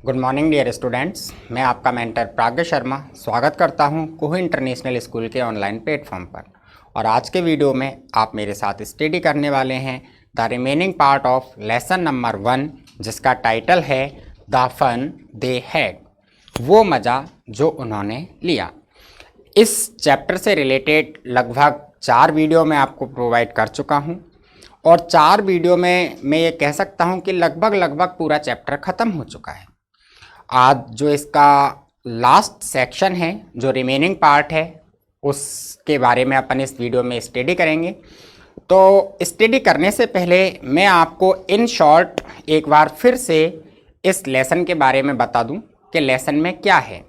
Good morning dear students, मैं आपका mentor प्राज्ञ शर्मा स्वागत करता हूं कोह इंटरनेशनल स्कूल के ऑनलाइन प्लेटफॉर्म पर। और आज के वीडियो में आप मेरे साथ स्टडी करने वाले हैं the remaining part of lesson number 1, जिसका टाइटल है द फन दे हैड, वो मज़ा जो उन्होंने लिया। इस चैप्टर से रिलेटेड लगभग 4 वीडियो मैं आपको प्रोवाइड कर चुका हूं और 4 वीडियो में मैं ये कह सकता हूं कि लगभग पूरा चैप्टर ख़त्म हो चुका है। आज जो इसका लास्ट सेक्शन है, जो रिमेनिंग पार्ट है, उसके बारे में अपन इस वीडियो में स्टडी करेंगे। तो स्टडी करने से पहले मैं आपको इन शॉर्ट एक बार फिर से इस लेसन के बारे में बता दूं कि लेसन में क्या है।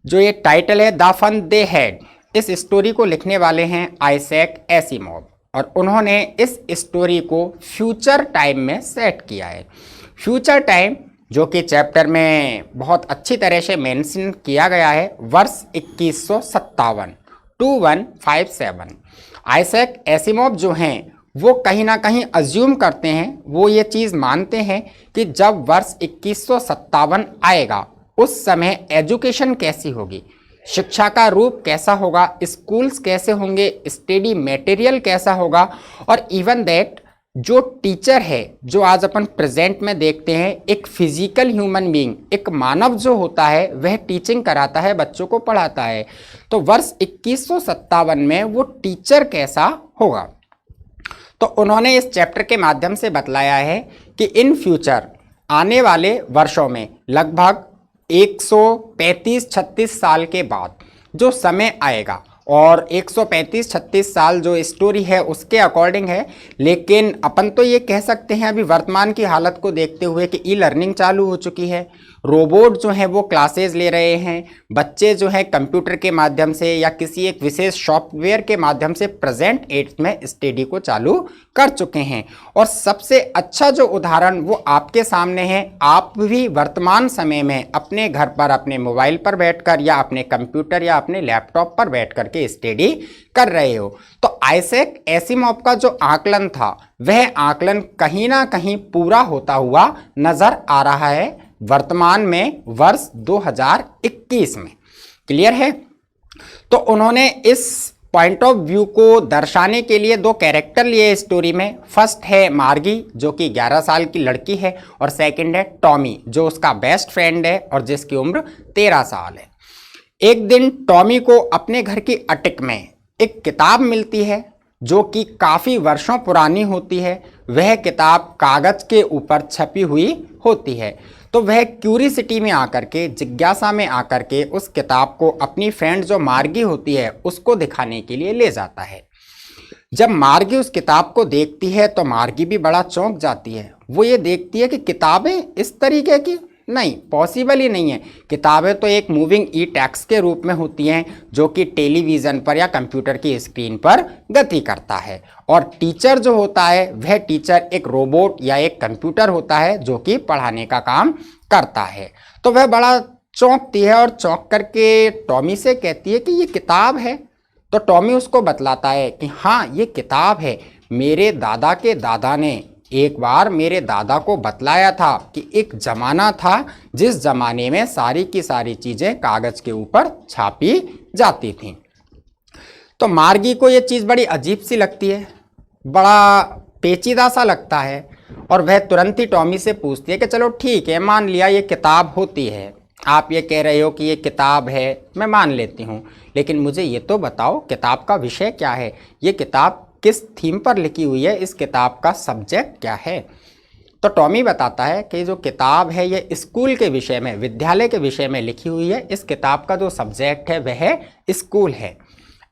जो ये टाइटल है द फन दे हैड, इस स्टोरी को लिखने वाले हैं आइजैक एसिमोव और उन्होंने इस स्टोरी को फ्यूचर टाइम में सेट किया है। फ्यूचर टाइम जो कि चैप्टर में बहुत अच्छी तरह से मेंशन किया गया है, वर्ष 2157। आइजैक एसिमोव जो हैं वो कहीं ना कहीं अज्यूम करते हैं, वो ये चीज़ मानते हैं कि जब वर्ष 2157 आएगा उस समय एजुकेशन कैसी होगी, शिक्षा का रूप कैसा होगा, स्कूल्स कैसे होंगे, स्टडी मटेरियल कैसा होगा, और इवन दैट जो टीचर है, जो आज अपन प्रेजेंट में देखते हैं, एक फिजिकल ह्यूमन बीइंग, एक मानव जो होता है वह टीचिंग कराता है, बच्चों को पढ़ाता है। तो वर्ष 2157 में वो टीचर कैसा होगा। तो उन्होंने इस चैप्टर के माध्यम से बतलाया है कि इन फ्यूचर आने वाले वर्षों में लगभग 135-36 साल के बाद जो समय आएगा, और 135-36 साल जो स्टोरी है उसके अकॉर्डिंग है, लेकिन अपन तो ये कह सकते हैं अभी वर्तमान की हालत को देखते हुए कि ई लर्निंग चालू हो चुकी है, रोबोट जो हैं वो क्लासेस ले रहे हैं, बच्चे जो हैं कंप्यूटर के माध्यम से या किसी एक विशेष सॉफ्टवेयर के माध्यम से प्रेजेंट एज में स्टडी को चालू कर चुके हैं। और सबसे अच्छा जो उदाहरण वो आपके सामने है, आप भी वर्तमान समय में अपने घर पर अपने मोबाइल पर बैठकर या अपने कंप्यूटर या अपने लैपटॉप पर बैठ करके स्टडी कर रहे हो। तो आइजैक एसिमोव का जो आकलन था वह आकलन कहीं ना कहीं पूरा होता हुआ नजर आ रहा है वर्तमान में, वर्ष 2021 में। क्लियर है। तो उन्होंने इस पॉइंट ऑफ व्यू को दर्शाने के लिए 2 कैरेक्टर लिए स्टोरी में। फर्स्ट है मार्गी जो कि 11 साल की लड़की है, और सेकंड है टॉमी जो उसका बेस्ट फ्रेंड है और जिसकी उम्र 13 साल है। एक दिन टॉमी को अपने घर की अटक में एक किताब मिलती है जो कि काफ़ी वर्षों पुरानी होती है। वह किताब कागज़ के ऊपर छपी हुई होती है। तो वह क्यूरियोसिटी में आकर के, जिज्ञासा में आकर के उस किताब को अपनी फ्रेंड जो मार्गी होती है उसको दिखाने के लिए ले जाता है। जब मार्गी उस किताब को देखती है तो मार्गी भी बड़ा चौंक जाती है। वो ये देखती है कि किताबें इस तरीके की नहीं, पॉसिबल ही नहीं है। किताबें तो एक मूविंग ई टेक्स्ट के रूप में होती हैं जो कि टेलीविज़न पर या कंप्यूटर की स्क्रीन पर गति करता है, और टीचर जो होता है वह टीचर एक रोबोट या एक कंप्यूटर होता है जो कि पढ़ाने का काम करता है। तो वह बड़ा चौंकती है और चौंक करके टॉमी से कहती है कि ये किताब है। तो टॉमी उसको बतलाता है कि हाँ ये किताब है, मेरे दादा के दादा ने एक बार मेरे दादा को बतलाया था कि एक ज़माना था जिस ज़माने में सारी की सारी चीज़ें कागज़ के ऊपर छापी जाती थीं। तो मार्गी को ये चीज़ बड़ी अजीब सी लगती है, बड़ा पेचीदा सा लगता है, और वह तुरंत ही टॉमी से पूछती है कि चलो ठीक है, मान लिया ये किताब होती है, आप ये कह रहे हो कि ये किताब है, मैं मान लेती हूँ, लेकिन मुझे ये तो बताओ किताब का विषय क्या है, ये किताब किस थीम पर लिखी हुई है, इस किताब का सब्जेक्ट क्या है। तो टॉमी बताता है कि जो किताब है ये स्कूल के विषय में, विद्यालय के विषय में लिखी हुई है। इस किताब का जो सब्जेक्ट है वह स्कूल है।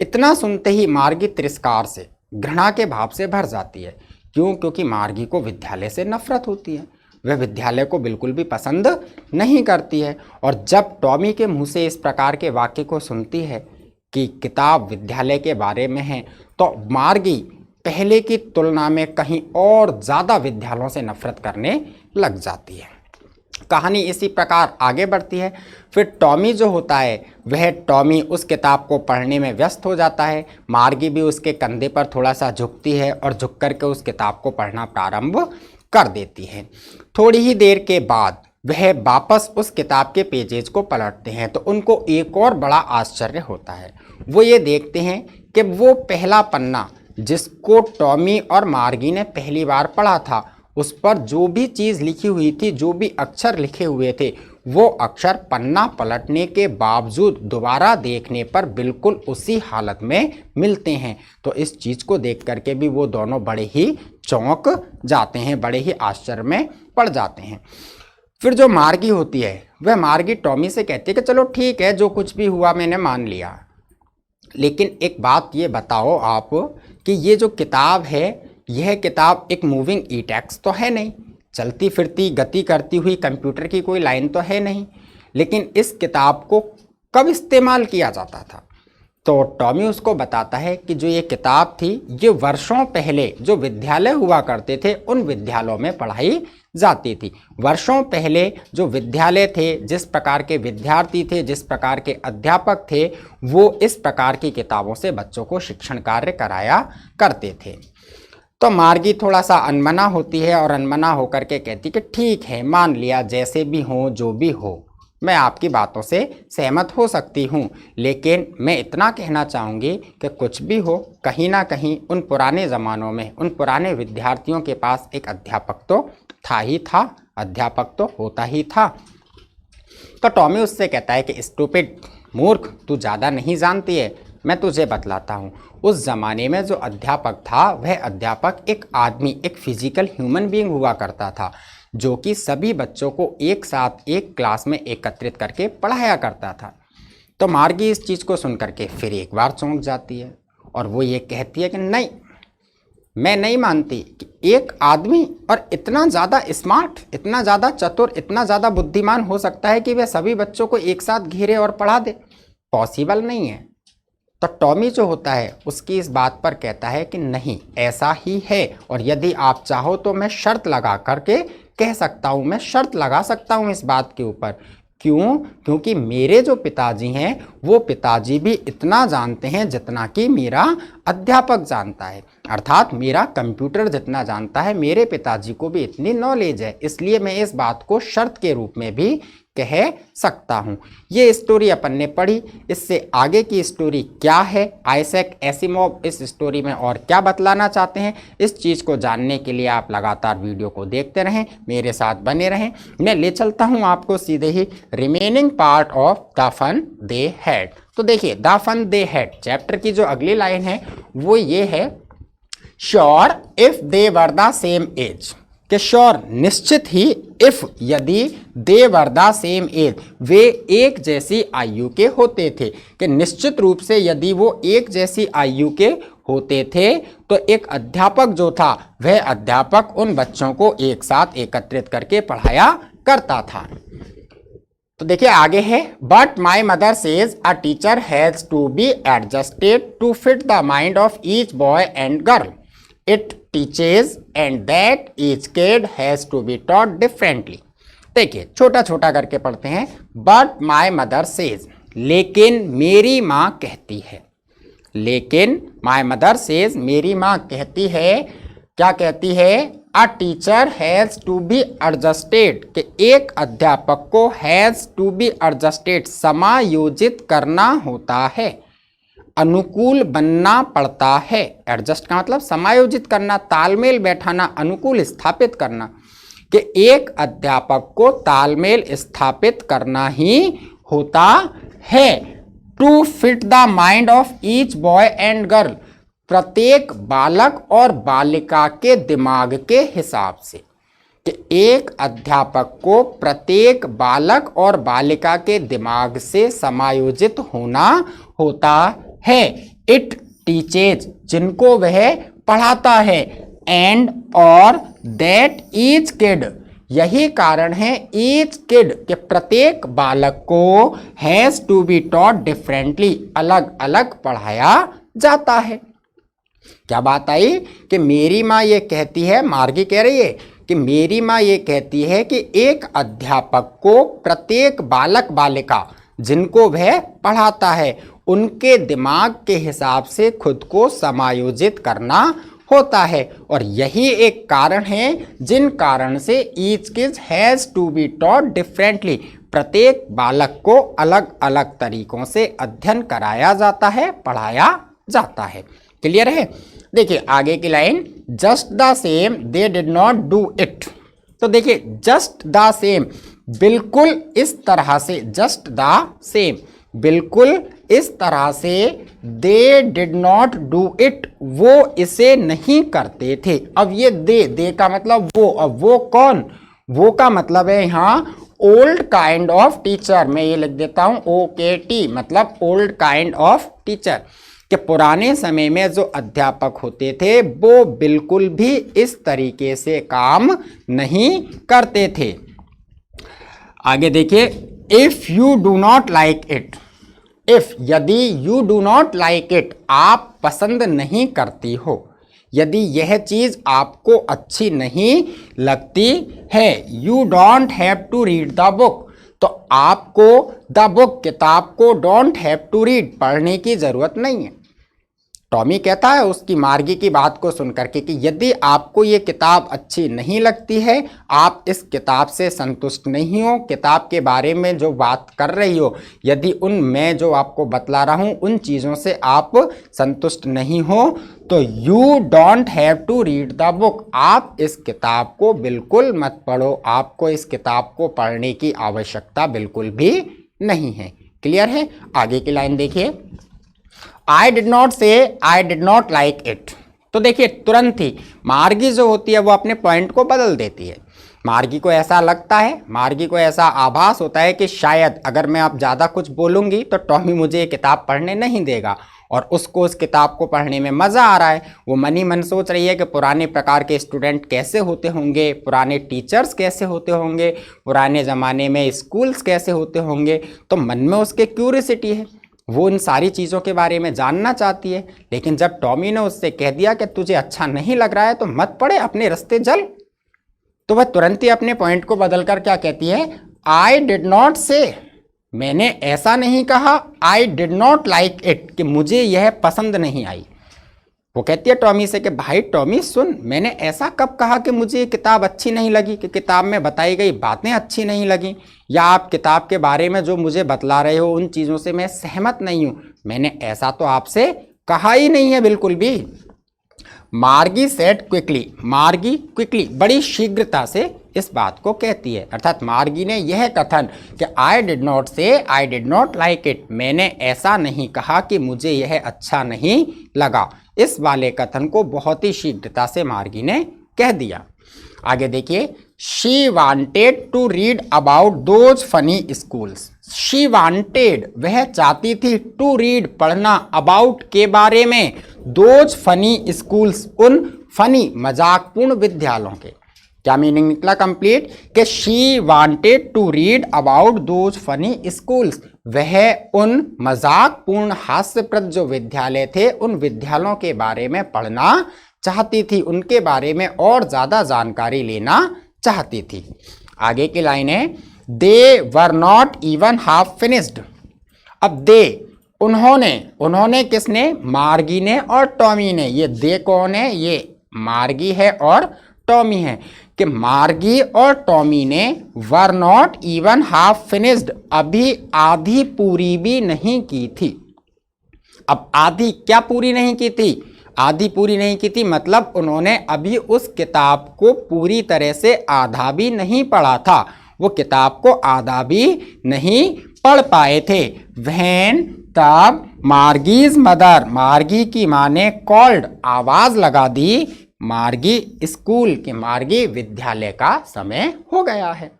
इतना सुनते ही मार्गी तिरस्कार से, घृणा के भाव से भर जाती है। क्यों? क्योंकि मार्गी को विद्यालय से नफरत होती है, वह विद्यालय को बिल्कुल भी पसंद नहीं करती है। और जब टॉमी के मुँह से इस प्रकार के वाक्य को सुनती है कि किताब विद्यालय के बारे में है, तो मार्गी पहले की तुलना में कहीं और ज़्यादा विद्यालयों से नफरत करने लग जाती है। कहानी इसी प्रकार आगे बढ़ती है। फिर टॉमी जो होता है वह टॉमी उस किताब को पढ़ने में व्यस्त हो जाता है। मार्गी भी उसके कंधे पर थोड़ा सा झुकती है और झुक कर के उस किताब को पढ़ना प्रारंभ कर देती है। थोड़ी ही देर के बाद वह वापस उस किताब के पेजेज को पलटते हैं तो उनको एक और बड़ा आश्चर्य होता है। वो ये देखते हैं कि वो पहला पन्ना जिसको टॉमी और मार्गी ने पहली बार पढ़ा था, उस पर जो भी चीज़ लिखी हुई थी, जो भी अक्षर लिखे हुए थे, वो अक्षर पन्ना पलटने के बावजूद दोबारा देखने पर बिल्कुल उसी हालत में मिलते हैं। तो इस चीज़ को देख करके भी वो दोनों बड़े ही चौंक जाते हैं, बड़े ही आश्चर्य में पड़ जाते हैं। फिर जो मार्गी होती है, वह मार्गी टॉमी से कहती है कि चलो ठीक है, जो कुछ भी हुआ मैंने मान लिया, लेकिन एक बात ये बताओ आप कि ये जो किताब है, यह किताब एक मूविंग ई टेक्स्ट तो है नहीं, चलती फिरती गति करती हुई कंप्यूटर की कोई लाइन तो है नहीं, लेकिन इस किताब को कब इस्तेमाल किया जाता था? तो टॉमी उसको बताता है कि जो ये किताब थी, ये वर्षों पहले जो विद्यालय हुआ करते थे उन विद्यालयों में पढ़ाई जाती थी। वर्षों पहले जो विद्यालय थे, जिस प्रकार के विद्यार्थी थे, जिस प्रकार के अध्यापक थे, वो इस प्रकार की किताबों से बच्चों को शिक्षण कार्य कराया करते थे। तो मार्गी थोड़ा सा अनमना होती है और अनमना होकर के कहती कि ठीक है, मान लिया, जैसे भी हो, जो भी हो, मैं आपकी बातों से सहमत हो सकती हूँ, लेकिन मैं इतना कहना चाहूँगी कि कुछ भी हो, कहीं ना कहीं उन पुराने ज़मानों में उन पुराने विद्यार्थियों के पास एक अध्यापक तो था ही था, अध्यापक तो होता ही था। तो टॉमी उससे कहता है कि स्टूपिड, मूर्ख, तू ज़्यादा नहीं जानती है, मैं तुझे बतलाता हूँ। उस ज़माने में जो अध्यापक था, वह अध्यापक एक आदमी, एक फिजिकल ह्यूमन बीइंग हुआ करता था, जो कि सभी बच्चों को एक साथ एक क्लास में एकत्रित करके पढ़ाया करता था। तो मार्गी इस चीज़ को सुन करके फिर एक बार चौंक जाती है और वो ये कहती है कि नहीं, मैं नहीं मानती कि एक आदमी और इतना ज़्यादा स्मार्ट, इतना ज़्यादा चतुर, इतना ज़्यादा बुद्धिमान हो सकता है कि वह सभी बच्चों को एक साथ घेरे और पढ़ा दे। पॉसिबल नहीं है। तो टॉमी जो होता है उसकी इस बात पर कहता है कि नहीं, ऐसा ही है, और यदि आप चाहो तो मैं शर्त लगा करके कह सकता हूँ, मैं शर्त लगा सकता हूँ इस बात के ऊपर। क्यों? क्योंकि मेरे जो पिताजी हैं, वो पिताजी भी इतना जानते हैं जितना कि मेरा अध्यापक जानता है, अर्थात मेरा कंप्यूटर जितना जानता है, मेरे पिताजी को भी इतनी नॉलेज है। इसलिए मैं इस बात को शर्त के रूप में भी कह सकता हूँ। ये स्टोरी अपन ने पढ़ी, इससे आगे की स्टोरी क्या है, आइजैक एसिमोव इस स्टोरी में और क्या बतलाना चाहते हैं, इस चीज़ को जानने के लिए आप लगातार वीडियो को देखते रहें, मेरे साथ बने रहें। मैं ले चलता हूँ आपको सीधे ही remaining part of the fun they had. तो देखिए, the fun they had chapter की जो अगली लाइन है वो ये है, sure if they were the same age, कि श्योर निश्चित ही, इफ यदि, they were the same age वे एक जैसी आयु के होते थे, कि निश्चित रूप से यदि वो एक जैसी आयु के होते थे तो एक अध्यापक जो था, वह अध्यापक उन बच्चों को एक साथ एकत्रित करके पढ़ाया करता था। तो देखिए आगे है, but my mother says a teacher has to be adjusted to fit the mind of each boy and girl, it teaches and that each kid has to be taught differently। देखिए छोटा छोटा करके पढ़ते हैं। But my mother says, लेकिन मेरी माँ कहती है, लेकिन my mother says, मेरी माँ कहती है, क्या कहती है? A teacher has to be adjusted, कि एक अध्यापक को has to be adjusted, समायोजित करना होता है, अनुकूल बनना पड़ता है। एडजस्ट का मतलब समायोजित करना, तालमेल बैठाना, अनुकूल स्थापित करना, कि एक अध्यापक को तालमेल स्थापित करना ही होता है। To fit the mind of each boy and girl, प्रत्येक बालक और बालिका के दिमाग के हिसाब से, कि एक अध्यापक को प्रत्येक बालक और बालिका के दिमाग से समायोजित होना होता है। इट टीचेज, जिनको वह पढ़ाता है, एंड और दैट ईच किड, यही कारण है ईच किड, के प्रत्येक बालक को has to be taught differently, अलग अलग पढ़ाया जाता है। क्या बात आई कि मेरी माँ ये कहती है, मार्गी कह रही है कि मेरी माँ ये कहती है कि एक अध्यापक को प्रत्येक बालक बालिका जिनको वह पढ़ाता है, उनके दिमाग के हिसाब से खुद को समायोजित करना होता है। और यही एक कारण है जिन कारण से each kid has to be taught differently, प्रत्येक बालक को अलग अलग तरीकों से अध्ययन कराया जाता है, पढ़ाया जाता है। क्लियर है? देखिए आगे की line, just the same they did not do it. तो देखिए जस्ट द सेम, बिल्कुल इस तरह से, जस्ट द सेम बिल्कुल इस तरह से, they did not do it, वो इसे नहीं करते थे। अब ये दे का मतलब वो, अब वो कौन, वो का मतलब है यहाँ ओल्ड काइंड ऑफ टीचर। मैं ये लिख देता हूं OKT, मतलब ओल्ड काइंड ऑफ टीचर, कि पुराने समय में जो अध्यापक होते थे वो बिल्कुल भी इस तरीके से काम नहीं करते थे। आगे देखिए, if you do not like it, if यदि, you do not like it आप पसंद नहीं करती हो, यदि यह चीज आपको अच्छी नहीं लगती है, you don't have to read the book, तो आपको द बुक किताब को डोंट हैव टू रीड पढ़ने की जरूरत नहीं है। टॉमी कहता है उसकी मार्गी की बात को सुनकर के कि यदि आपको ये किताब अच्छी नहीं लगती है, आप इस किताब से संतुष्ट नहीं हो, किताब के बारे में जो बात कर रही हो, यदि उन मैं जो आपको बतला रहा हूँ उन चीज़ों से आप संतुष्ट नहीं हो, तो you don't have to read the book, आप इस किताब को बिल्कुल मत पढ़ो, आपको इस किताब को पढ़ने की आवश्यकता बिल्कुल भी नहीं है। क्लियर है? आगे की लाइन देखिए, I did not say I did not like it। तो देखिए तुरंत ही मार्गी जो होती है वो अपने पॉइंट को बदल देती है। मार्गी को ऐसा लगता है, मार्गी को ऐसा आभास होता है कि शायद अगर मैं अब ज़्यादा कुछ बोलूँगी तो टॉमी मुझे ये किताब पढ़ने नहीं देगा, और उसको उस किताब को पढ़ने में मज़ा आ रहा है। वो मन ही मन सोच रही है कि पुराने प्रकार के स्टूडेंट कैसे होते होंगे, पुराने टीचर्स कैसे होते होंगे, पुराने ज़माने में स्कूल्स कैसे होते होंगे, तो मन में उसके क्यूरियोसिटी है, वो इन सारी चीज़ों के बारे में जानना चाहती है। लेकिन जब टॉमी ने उससे कह दिया कि तुझे अच्छा नहीं लग रहा है तो मत पढ़े, अपने रास्ते चल, तो वह तुरंत ही अपने पॉइंट को बदलकर क्या कहती है, आई डिड नॉट से, मैंने ऐसा नहीं कहा, I did not like it, कि मुझे यह पसंद नहीं आई। वो कहती है टॉमी से कि भाई टॉमी सुन, मैंने ऐसा कब कहा कि मुझे ये किताब अच्छी नहीं लगी, कि किताब में बताई गई बातें अच्छी नहीं लगी, या आप किताब के बारे में जो मुझे बतला रहे हो उन चीज़ों से मैं सहमत नहीं हूँ, मैंने ऐसा तो आपसे कहा ही नहीं है बिल्कुल भी। मार्गी सेड क्विकली, मार्गी क्विकली बड़ी शीघ्रता से इस बात को कहती है, अर्थात मार्गी ने यह कथन कि आई डिड नॉट से I did not like it, मैंने ऐसा नहीं कहा कि मुझे यह अच्छा नहीं लगा, इस वाले कथन को बहुत ही शीघ्रता से मार्गी ने कह दिया। आगे देखिए, she wanted to read about those funny schools, she wanted वह चाहती थी, टू रीड पढ़ना, अबाउट के बारे में, दोज फनी स्कूल्स उन फनी मजाकपूर्ण विद्यालयों के। क्या मीनिंग निकला कंप्लीट, कि she wanted to read about those funny schools, वह उन मजाकपूर्ण हास्यप्रद जो विद्यालय थे उन विद्यालयों के बारे में पढ़ना चाहती थी, उनके बारे में और ज़्यादा जानकारी लेना चाहती थी। आगे की लाइन है, they were not even half finished. अब दे, उन्होंने किसने, मार्गी ने और टॉमी ने। ये दे कौन है, ये मार्गी है और टॉमी है, कि मार्गी और टॉमी ने वर नॉट इवन हाफ फिनिश्ड, अभी आधी पूरी भी नहीं की थी। अब आधी क्या पूरी नहीं की थी, आधी पूरी नहीं की थी मतलब उन्होंने अभी उस किताब को पूरी तरह से आधा भी नहीं पढ़ा था, वो किताब को आधा भी नहीं पढ़ पाए थे। व्हेन, तब, मार्गीज मदर, मार्गी की माँ ने कॉल्ड, आवाज लगा दी, मार्गी स्कूल, के मार्गी विद्यालय का समय हो गया है।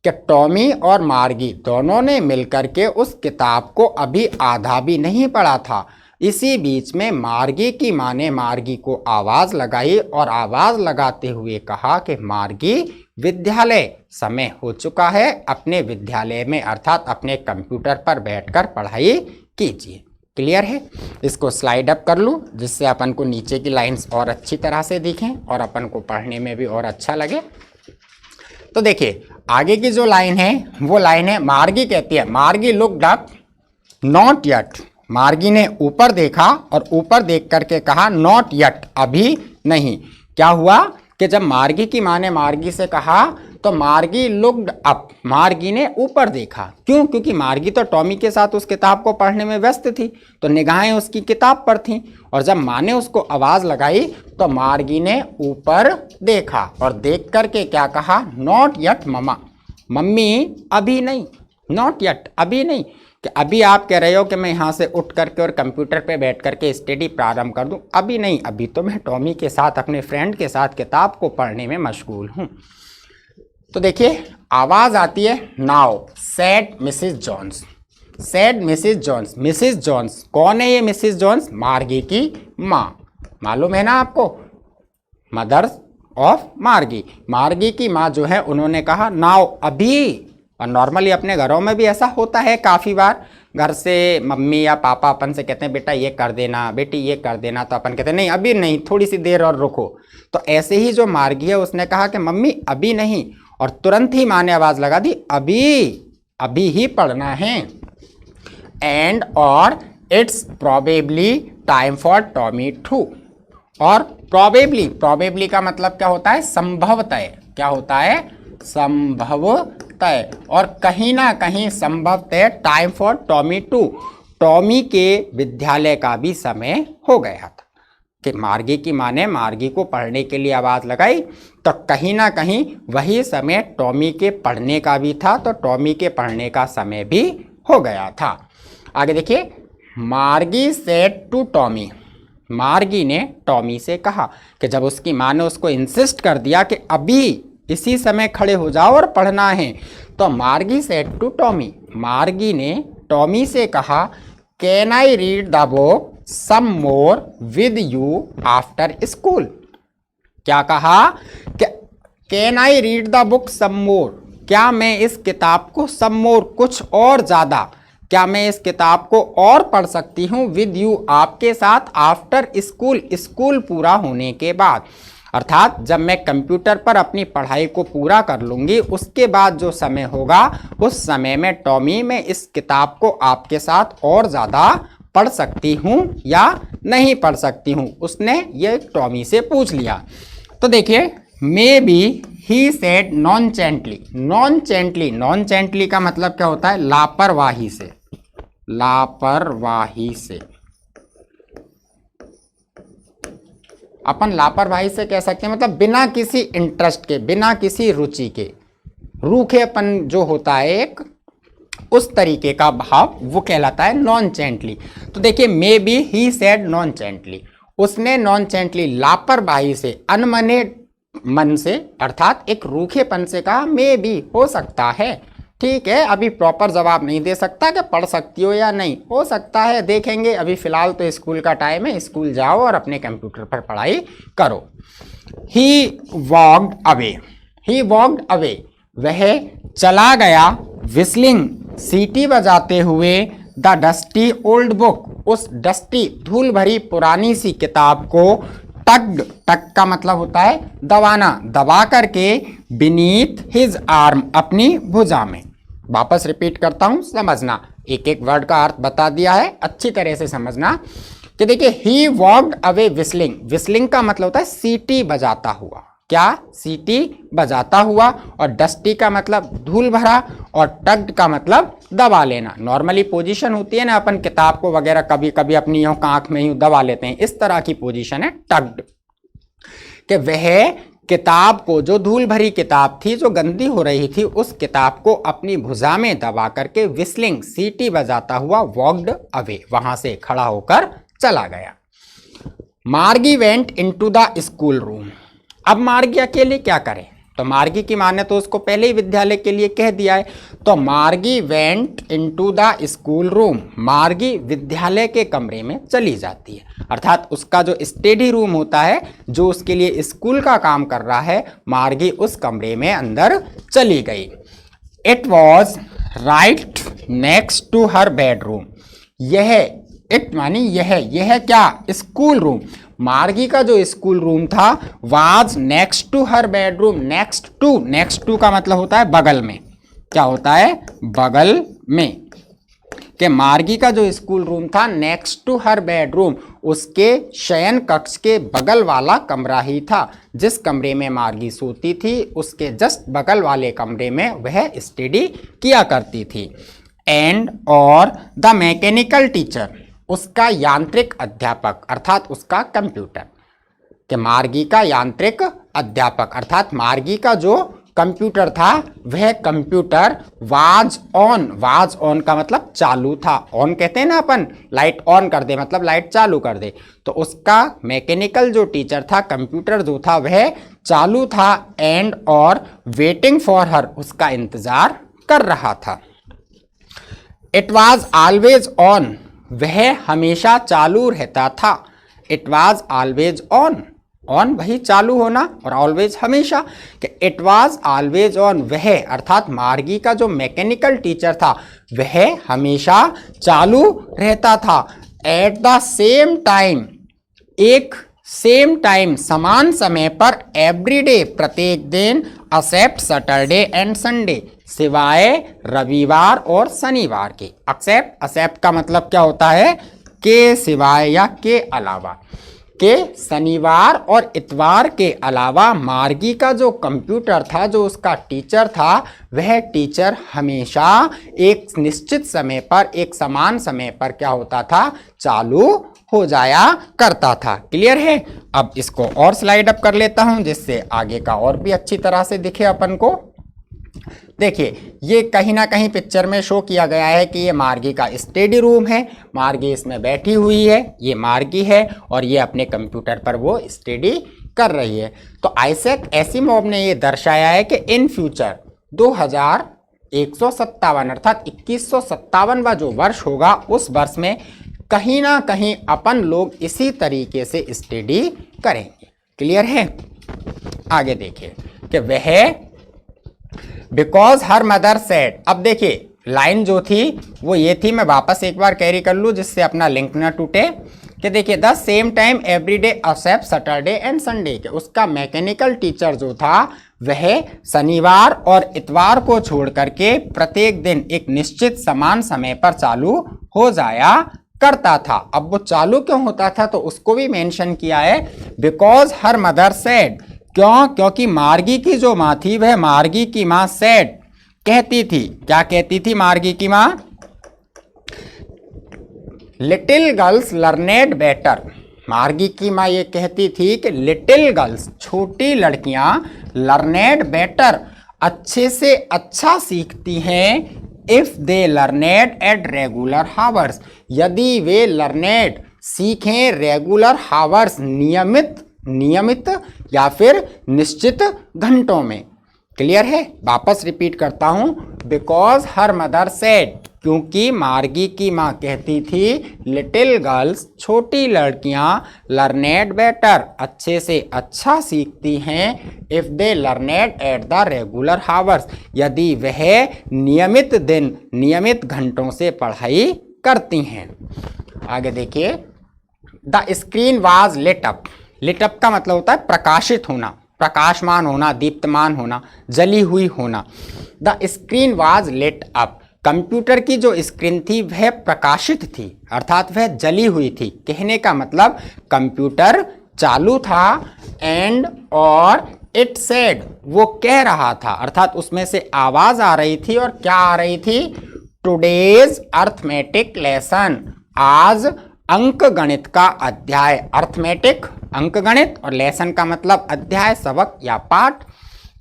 कि टॉमी और मार्गी दोनों ने मिलकर के उस किताब को अभी आधा भी नहीं पढ़ा था। इसी बीच में मार्गी की माँ ने मार्गी को आवाज़ लगाई और आवाज़ लगाते हुए कहा कि मार्गी, विद्यालय समय हो चुका है, अपने विद्यालय में अर्थात अपने कंप्यूटर पर बैठकर पढ़ाई कीजिए। क्लियर है? इसको स्लाइड अप कर लूँ जिससे अपन को नीचे की लाइंस और अच्छी तरह से दिखें और अपन को पढ़ने में भी और अच्छा लगे। तो देखिए आगे की जो लाइन है वो लाइन है, मार्गी कहती है, मार्गी लुक्ड अप, नॉट येट, मार्गी ने ऊपर देखा और ऊपर देख करके कहा नॉट यट, अभी नहीं। क्या हुआ कि जब मार्गी की माँ ने मार्गी से कहा तो मार्गी लुक्ड अप, मार्गी ने ऊपर देखा। क्यों? क्योंकि मार्गी तो टॉमी के साथ उस किताब को पढ़ने में व्यस्त थी, तो निगाहें उसकी किताब पर थीं। और जब माँ ने उसको आवाज़ लगाई तो मार्गी ने ऊपर देखा और देख करके क्या कहा, नॉट यट ममा, मम्मी अभी नहीं, नॉट यट अभी नहीं। कि अभी आप कह रहे हो कि मैं यहाँ से उठ करके और कंप्यूटर पे बैठ करके स्टडी प्रारंभ कर दूँ, अभी नहीं, अभी तो मैं टॉमी के साथ, अपने फ्रेंड के साथ किताब को पढ़ने में मशगूल हूँ। तो देखिए आवाज़ आती है now said Mrs Johns, said Mrs Johns. Mrs Johns कौन है ये मिसिस जॉन्स? मार्गी की माँ, मालूम है ना आपको, मदर ऑफ मार्गी, मार्गी की माँ जो है उन्होंने कहा नाउ अभी। और नॉर्मली अपने घरों में भी ऐसा होता है, काफ़ी बार घर से मम्मी या पापा अपन से कहते हैं बेटा ये कर देना, बेटी ये कर देना, तो अपन कहते हैं नहीं अभी नहीं, थोड़ी सी देर और रुको। तो ऐसे ही जो मार्गी है उसने कहा कि मम्मी अभी नहीं, और तुरंत ही माँ ने आवाज़ लगा दी अभी ही पढ़ना है। एंड और it's probably time for Tommy too. और प्रोबेबली का मतलब क्या होता है? संभवतः। क्या होता है? संभवतः। और कहीं ना कहीं संभवतः time for Tommy too, Tommy के विद्यालय का भी समय हो गया था। कि मार्गी की माँ ने मार्गी को पढ़ने के लिए आवाज़ लगाई, तो कहीं ना कहीं वही समय टॉमी के पढ़ने का भी था, तो टॉमी के पढ़ने का समय भी हो गया था। आगे देखिए, मार्गी सेड टू टॉमी, मार्गी ने टॉमी से कहा कि जब उसकी माँ ने उसको इंसिस्ट कर दिया कि अभी इसी समय खड़े हो जाओ और पढ़ना है, तो मार्गी सेड टू टॉमी, मार्गी ने टॉमी से कहा can I read the book some more with you after school. क्या कहा कि can I read the book some more, क्या मैं इस किताब को सम मोर, कुछ और ज़्यादा, क्या मैं इस किताब को और पढ़ सकती हूँ विद यू, आपके साथ, आफ्टर स्कूल, स्कूल पूरा होने के बाद। अर्थात जब मैं कंप्यूटर पर अपनी पढ़ाई को पूरा कर लूँगी उसके बाद जो समय होगा उस समय में टॉमी मैं इस किताब को आपके साथ और ज़्यादा पढ़ सकती हूँ या नहीं पढ़ सकती हूँ, उसने ये टॉमी से पूछ लिया। तो देखिए मे बी ही सेड नॉनचेंटली, नॉनचेंटली का मतलब क्या होता है? लापरवाही से, लापरवाही से। अपन लापरवाही से कह सकते हैं मतलब बिना किसी इंटरेस्ट के, बिना किसी रुचि के, रूखेपन जो होता है एक, उस तरीके का भाव वो कहलाता है नॉनचेंटली। तो देखिए मे बी ही सेड नॉनचेंटली, उसने नॉनचेंटली लापरवाही से, अनमने मन से, अर्थात एक रूखेपन से कहा मे बी, हो सकता है, ठीक है, अभी प्रॉपर जवाब नहीं दे सकता कि पढ़ सकती हो या नहीं, हो सकता है, देखेंगे, अभी फिलहाल तो स्कूल का टाइम है, स्कूल जाओ और अपने कंप्यूटर पर पढ़ाई करो। ही वॉक्ड अवे, ही वॉक्ड अवे, वह चला गया, विस्लिंग, सीटी बजाते हुए, द डस्टी ओल्ड बुक, उस डस्टी, धूल भरी पुरानी सी किताब को, टग्ड, टग का मतलब होता है दबाना, दबा करके, बीनीथ हिज आर्म, अपनी भुजा में। वापस रिपीट करता हूं, समझना, एक एक वर्ड का अर्थ बता दिया है, अच्छी तरह से समझना। कि देखिए ही वॉक्ड अवे विस्लिंग, विस्लिंग का मतलब होता है सीटी बजाता हुआ, क्या? सीटी बजाता हुआ, और डस्टी का मतलब धूल भरा, और टग्ड का मतलब दबा लेना। नॉर्मली पोजीशन होती है ना, अपन किताब को वगैरह कभी कभी अपनी आंख में ही दबा लेते हैं, इस तरह की पोजीशन है टग्ड। कि वह किताब को, जो धूल भरी किताब थी, जो गंदी हो रही थी, उस किताब को अपनी भुजा में दबा करके, विस्लिंग, सीटी बजाता हुआ, वॉक्ड अवे, वहां से खड़ा होकर चला गया। मार्गी went into the school room. अब मार्गी अकेले क्या करे? तो मार्गी की माँ ने तो उसको पहले ही विद्यालय के लिए कह दिया है, तो मार्गी went into the school room, मार्गी विद्यालय के कमरे में चली जाती है। अर्थात उसका जो स्टडी रूम होता है, जो उसके लिए स्कूल का काम कर रहा है, मार्गी उस कमरे में अंदर चली गई। It was right next to her bedroom, यह, इट मानी यह क्या? स्कूल रूम, मार्गी का जो स्कूल रूम था, was next to her bedroom, next to का मतलब होता है बगल में, क्या होता है? बगल में। कि मार्गी का जो स्कूल रूम था नेक्स्ट टू हर बेडरूम, उसके शयन कक्ष के बगल वाला कमरा ही था। जिस कमरे में मार्गी सोती थी उसके जस्ट बगल वाले कमरे में वह स्टडी किया करती थी। एंड और द मैकेनिकल टीचर, उसका यांत्रिक अध्यापक अर्थात उसका कंप्यूटर, कि मार्गी का यांत्रिक अध्यापक अर्थात मार्गी का जो कंप्यूटर था वह कंप्यूटर वाज ऑन का मतलब चालू था। ऑन कहते हैं ना अपन, लाइट ऑन कर दे मतलब लाइट चालू कर दे, तो उसका मैकेनिकल जो टीचर था, कंप्यूटर जो था वह चालू था। एंड और वेटिंग फॉर हर, उसका इंतजार कर रहा था। इट वॉज ऑलवेज ऑन, वह हमेशा चालू रहता था। इट वॉज ऑलवेज ऑन वही चालू होना, और ऑलवेज हमेशा, कि इट वॉज ऑलवेज ऑन, वह अर्थात मार्गी का जो मैकेनिकल टीचर था वह हमेशा चालू रहता था। एट द सेम टाइम, एक सेम टाइम समान समय पर, एवरीडे प्रत्येक दिन, एक्सेप्ट सैटरडे एंड संडे, सिवाय रविवार और शनिवार के। एक्सेप्ट का मतलब क्या होता है, के सिवाय या के अलावा, के शनिवार और इतवार के अलावा मार्गी का जो कंप्यूटर था, जो उसका टीचर था, वह टीचर हमेशा एक निश्चित समय पर, एक समान समय पर क्या होता था, चालू हो जाया करता था। क्लियर है। अब इसको और स्लाइड अप कर लेता हूं जिससे आगे का और भी अच्छी तरह से दिखे अपन को। देखिए, ये कहीं ना कहीं पिक्चर में शो किया गया है कि ये मार्गी का स्टडी रूम है, मार्गी इसमें बैठी हुई है, ये मार्गी है और ये अपने कंप्यूटर पर वो स्टडी कर रही है। तो आइजैक एसिमोव ने ये दर्शाया है कि इन फ्यूचर 2157 अर्थात 2157वां जो वर्ष होगा, उस वर्ष में कहीं ना कहीं अपन लोग इसी तरीके से स्टडी करेंगे। क्लियर है। आगे देखिए कि वह बिकॉज हर मदर सेड, अब देखिए लाइन जो थी वो ये थी, मैं वापस एक बार कैरी कर लूँ जिससे अपना लिंक ना टूटे, कि देखिए the same time everyday except Saturday and Sunday, के उसका मैकेनिकल टीचर जो था वह शनिवार और इतवार को छोड़ करके प्रत्येक दिन एक निश्चित समान समय पर चालू हो जाया करता था। अब वो चालू क्यों होता था तो उसको भी मेंशन किया है, बिकॉज हर मदर सेड, क्यों, क्योंकि मार्गी की जो माँ थी वह मार्गी की माँ सेड कहती थी, क्या कहती थी मार्गी की माँ, लिटिल गर्ल्स लर्नेड बेटर, मार्गी की माँ ये कहती थी कि लिटिल गर्ल्स छोटी लड़कियां लर्नेड बेटर अच्छे से अच्छा सीखती हैं, if they learned at regular hours, यदि वे लर्नेड सीखें रेगुलर हावर्स नियमित या फिर निश्चित घंटों में। क्लियर है। वापस रिपीट करता हूं, बिकॉज हर मदर सेड, क्योंकि मार्गी की माँ कहती थी लिटिल गर्ल्स छोटी लड़कियां लर्नेड बेटर अच्छे से अच्छा सीखती हैं, if they learned at the regular hours, यदि वह नियमित दिन नियमित घंटों से पढ़ाई करती हैं। आगे देखिए, the screen was lit up, lit up का मतलब होता है प्रकाशित होना, प्रकाशमान होना, दीप्तमान होना, जली हुई होना। The screen was lit up, computer की जो स्क्रीन थी वह प्रकाशित थी अर्थात वह जली हुई थी। कहने का मतलब कंप्यूटर चालू था, एंड और इट सेड, वो कह रहा था अर्थात उसमें से आवाज आ रही थी, और क्या आ रही थी, टुडेज अर्थमेटिक लेसन, आज अंक गणित का अध्याय, अर्थमेटिक अंक गणित और लेसन का मतलब अध्याय, सबक या पाठ,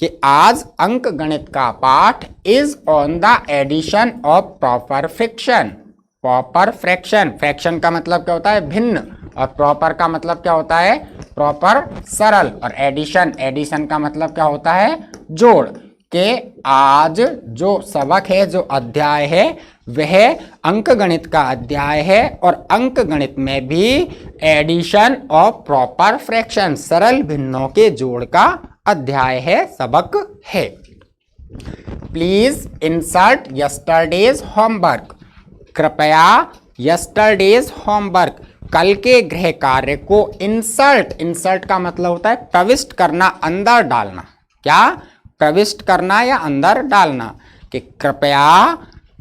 कि आज अंक गणित का पाठ is on the addition of proper fraction, proper fraction, fraction का मतलब क्या होता है भिन्न, और प्रॉपर का मतलब क्या होता है प्रॉपर सरल, और एडिशन का मतलब क्या होता है जोड़, के आज जो सबक है, जो अध्याय है वह अंक गणित का अध्याय है, और अंक गणित में भी एडिशन ऑफ प्रॉपर फ्रैक्शन, सरल भिन्नों के जोड़ का अध्याय है, सबक है। प्लीज इंसर्ट यस्टरडेज होमवर्क, कृपया यस्टरडेज होमवर्क, कल के गृह कार्य को इंसर्ट का मतलब होता है प्रविष्ट करना, अंदर डालना, क्या प्रविष्ट करना या अंदर डालना, कि कृपया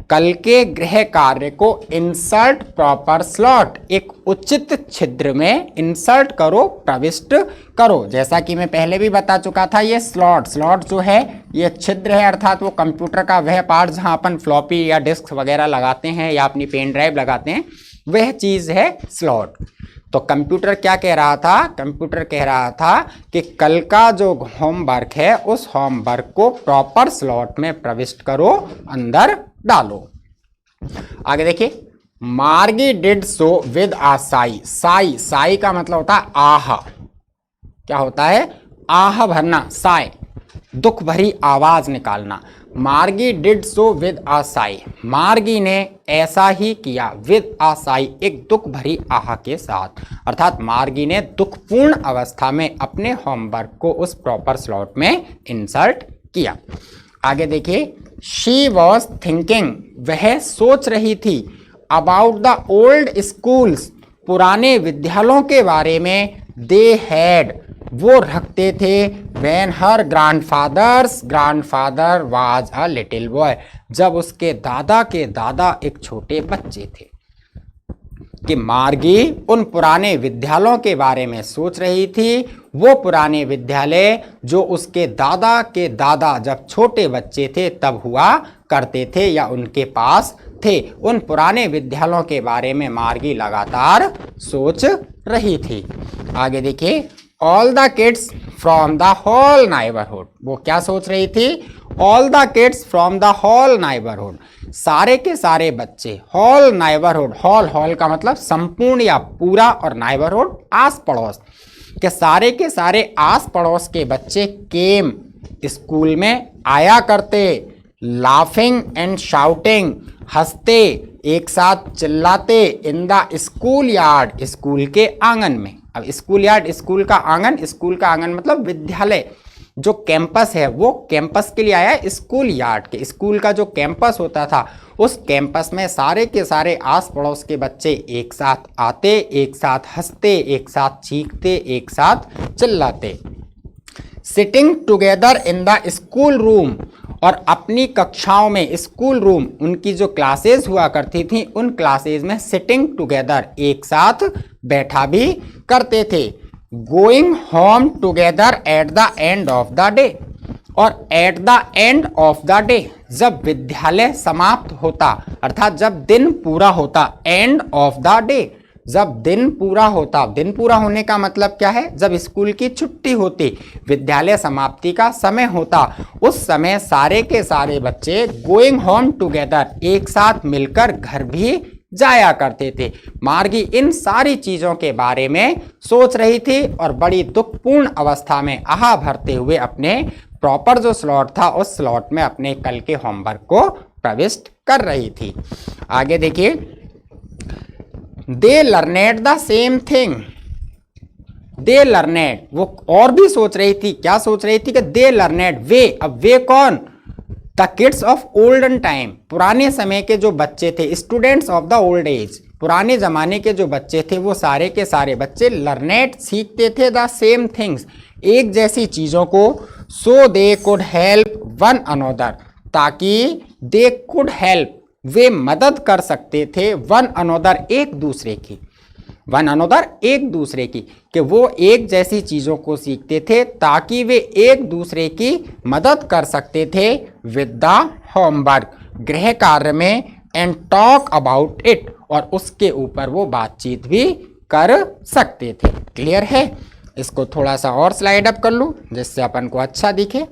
कल के गृह कार्य को इंसर्ट प्रॉपर स्लॉट, एक उचित छिद्र में इंसर्ट करो, प्रविष्ट करो। जैसा कि मैं पहले भी बता चुका था, ये स्लॉट जो है ये छिद्र है, अर्थात वो कंप्यूटर का वह पार्ट जहां अपन फ्लॉपी या डिस्क वगैरह लगाते हैं या अपनी पेन ड्राइव लगाते हैं, वह चीज है स्लॉट। तो कंप्यूटर क्या कह रहा था? कंप्यूटर कह रहा था कि कल का जो होमवर्क है उस होमवर्क को प्रॉपर स्लॉट में प्रविष्ट करो, अंदर डालो। आगे देखिए, मार्गी डिड सो विद आ साई। साई का मतलब होता है आह। क्या होता है? आह भरना, साई, दुख भरी आवाज निकालना। मार्गी डिड सो विद आ साई, मार्गी ने ऐसा ही किया, विद आ साई, एक दुख भरी आह के साथ, अर्थात मार्गी ने दुखपूर्ण अवस्था में अपने होमवर्क को उस प्रॉपर स्लॉट में इंसर्ट किया। आगे देखिए, शी वॉज थिंकिंग, वह सोच रही थी, अबाउट द ओल्ड स्कूल्स, पुराने विद्यालयों के बारे में, दे हैड, वो रखते थे, when her grandfather was a little boy, जब उसके दादा के दादा एक छोटे बच्चे थे। कि मार्गी उन पुराने विद्यालयों के बारे में सोच रही थी, वो पुराने विद्यालय जो उसके दादा के दादा जब छोटे बच्चे थे तब हुआ करते थे या उनके पास थे, उन पुराने विद्यालयों के बारे में मार्गी लगातार सोच रही थी। आगे देखिए, all the kids from the whole neighbourhood, वो क्या सोच रही थी? All the kids from the whole neighbourhood, सारे के सारे बच्चे, होल नाइबरहुड, होल का मतलब संपूर्ण या पूरा, और नाइबरहुड आस पड़ोस, के सारे आस पड़ोस के बच्चे केम, स्कूल में आया करते, लाफिंग एंड शाउटिंग, हंसते, एक साथ चिल्लाते, in the school yard, school के आंगन में। अब स्कूल यार्ड, स्कूल का आंगन मतलब विद्यालय, जो कैंपस है वो कैंपस के लिए आया है, स्कूल यार्ड के, स्कूल का जो कैंपस होता था उस कैंपस में सारे के सारे आस पड़ोस के बच्चे एक साथ आते, एक साथ हंसते, एक साथ चीखते, एक साथ चिल्लाते। Sitting together in the school room, और अपनी कक्षाओं में, स्कूल रूम, उनकी जो क्लासेस हुआ करती थी उन क्लासेस में सिटिंग टुगेदर, एक साथ बैठा भी करते थे। Going home together at the end of the day, और at the end of the day, जब विद्यालय समाप्त होता, अर्थात जब दिन पूरा होता, एंड ऑफ द डे, जब दिन पूरा होता, दिन पूरा होने का मतलब क्या है? जब स्कूल की छुट्टी होती, विद्यालय समाप्ति का समय होता, उस समय सारे के सारे बच्चे गोइंग होम टुगेदर, एक साथ मिलकर घर भी जाया करते थे। मार्गी इन सारी चीजों के बारे में सोच रही थी और बड़ी दुखपूर्ण अवस्था में आह भरते हुए अपने प्रॉपर जो स्लॉट था उस स्लॉट में अपने कल के होमवर्क को प्रविष्ट कर रही थी। आगे देखिए, they learned the same thing, they learned, वो और भी सोच रही थी, क्या सोच रही थी? कि दे लर्नेड, वे, अब वे कौन? The kids of olden time, पुराने समय के जो बच्चे थे, students of the old age, पुराने जमाने के जो बच्चे थे वो सारे के सारे बच्चे लर्नेड, सीखते थे, द सेम थिंग्स, एक जैसी चीजों को, so they could help one another, ताकि दे कुड हेल्प, वे मदद कर सकते थे, वन अनोदर, एक दूसरे की, वन अनोदर, एक दूसरे की, कि वो एक जैसी चीजों को सीखते थे ताकि वे एक दूसरे की मदद कर सकते थे, विद द होमवर्क, गृह कार्य में, एंड टॉक अबाउट इट, और उसके ऊपर वो बातचीत भी कर सकते थे। क्लियर है? इसको थोड़ा सा और स्लाइड अप कर लूं जिससे अपन को अच्छा दिखे।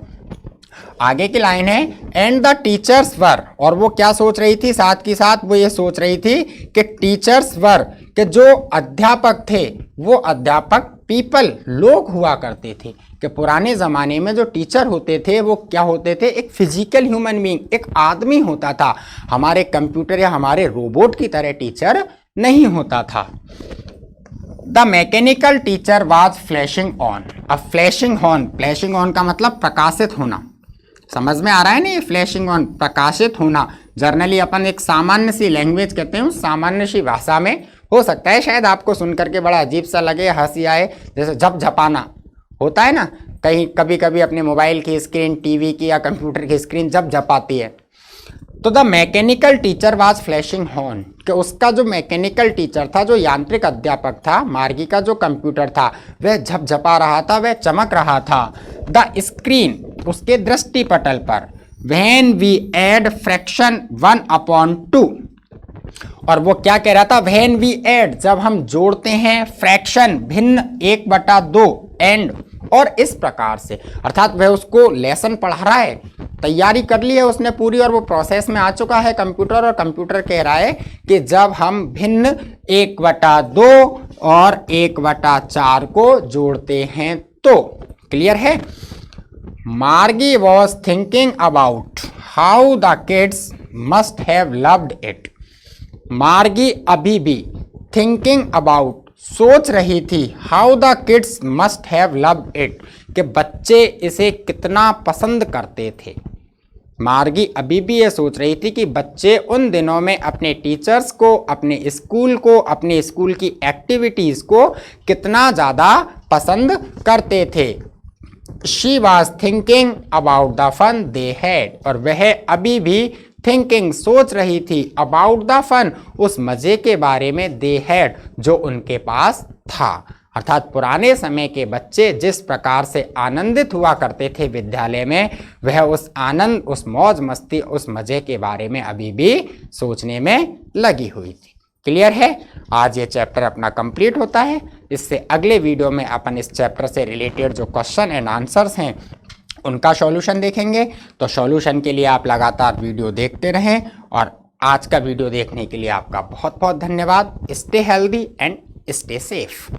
आगे की लाइन है, एंड द टीचर्स वर, और वो क्या सोच रही थी? साथ के साथ वो ये सोच रही थी कि टीचर्स वर, कि जो अध्यापक थे वो अध्यापक पीपल, लोग हुआ करते थे, कि पुराने ज़माने में जो टीचर होते थे वो क्या होते थे? एक फिजिकल ह्यूमन बीइंग, एक आदमी होता था, हमारे कंप्यूटर या हमारे रोबोट की तरह टीचर नहीं होता था। The mechanical teacher was flashing on, अब फ्लैशिंग ऑन का मतलब प्रकाशित होना, समझ में आ रहा है ना? ये फ्लैशिंग ऑन, प्रकाशित होना, जर्नली अपन एक सामान्य सी लैंग्वेज कहते हैं, सामान्य सी भाषा में हो सकता है शायद आपको सुन करके बड़ा अजीब सा लगे, हंसी आए, जैसे झपझपाना होता है ना, कहीं कभी कभी अपने मोबाइल की स्क्रीन, टीवी की या कंप्यूटर की स्क्रीन झपझपाती है, तो the mechanical teacher was flashing horn, कि उसका जो मैकेनिकल टीचर था, जो यांत्रिक अध्यापक था, मार्गी का जो कंप्यूटर था वह झपझपा रहा था, वह चमक रहा था। द स्क्रीन, उसके दृष्टि पटल पर, व्हेन वी एड फ्रैक्शन 1/2, और वो क्या कह रहा था, व्हेन वी एड, जब हम जोड़ते हैं, फ्रैक्शन भिन्न 1/2, एंड, और इस प्रकार से, अर्थात वह उसको लेसन पढ़ा रहा है, तैयारी कर ली है उसने पूरी और वो प्रोसेस में आ चुका है कंप्यूटर, और कंप्यूटर कह रहा है कि जब हम भिन्न 1/2 और 1/4 को जोड़ते हैं तो, क्लियर है। मार्गी was thinking about how the kids must have loved it. मार्गी अभी भी थिंकिंग अबाउट, सोच रही थी, how the kids must have loved it, कि बच्चे इसे कितना पसंद करते थे। मार्गी अभी भी ये सोच रही थी कि बच्चे उन दिनों में अपने टीचर्स को, अपने स्कूल को, अपने स्कूल की एक्टिविटीज़ को कितना ज़्यादा पसंद करते थे। She was thinking about the fun they had, और वह अभी भी थिंकिंग, सोच रही थी, अबाउट द फन, उस मज़े के बारे में, दे हैड, जो उनके पास था। अर्थात पुराने समय के बच्चे जिस प्रकार से आनंदित हुआ करते थे विद्यालय में, वह उस आनंद, उस मौज मस्ती, उस मज़े के बारे में अभी भी सोचने में लगी हुई थी। क्लियर है। आज ये चैप्टर अपना कंप्लीट होता है। इससे अगले वीडियो में अपन इस चैप्टर से रिलेटेड जो क्वेश्चन एंड आंसर्स हैं उनका सॉल्यूशन देखेंगे। तो सॉल्यूशन के लिए आप लगातार वीडियो देखते रहें, और आज का वीडियो देखने के लिए आपका बहुत बहुत धन्यवाद। Stay healthy and stay safe.